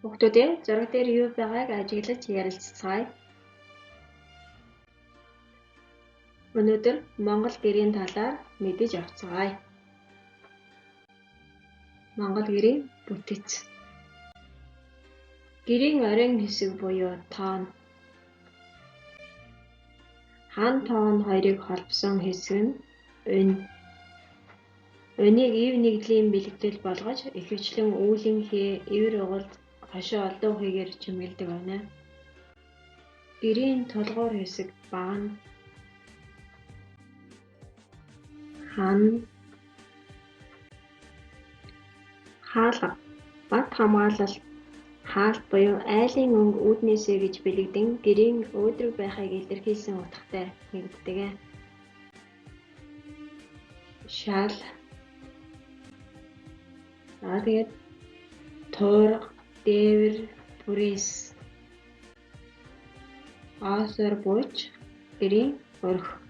Хүүхдүүдээ зураг дээр юу байгааг ажиглаж ярилцгаая. Өнөөдөр Монгол гэрийн талаар мэдэж авцгаая. Монгол гэрийн бүтэц. Гэрийн оройн хэсэг буюу тоон. Хан тоон хоёрыг холбосон хэсэг нь унь. Унийг ив нэгдлийн бэлэгдэл болгож ихэвчлэн үүлэн хээ, ивэр угалд, хошоо олдуу хийгээр чимгэлдэг байна. Гэрийн тулгуур хэсэг багна. Хан хаалга бат хамгаалалт хаалт буюу айлын өнгө үүднээсээ гэж бэлэгдэн гэрийн өөдрөг байхыг илэрхийлсэн утгатай нэгддэг. Шал тэгээд туурга, дээвэр, бүрээс оосоор бууж гэрийн өрх.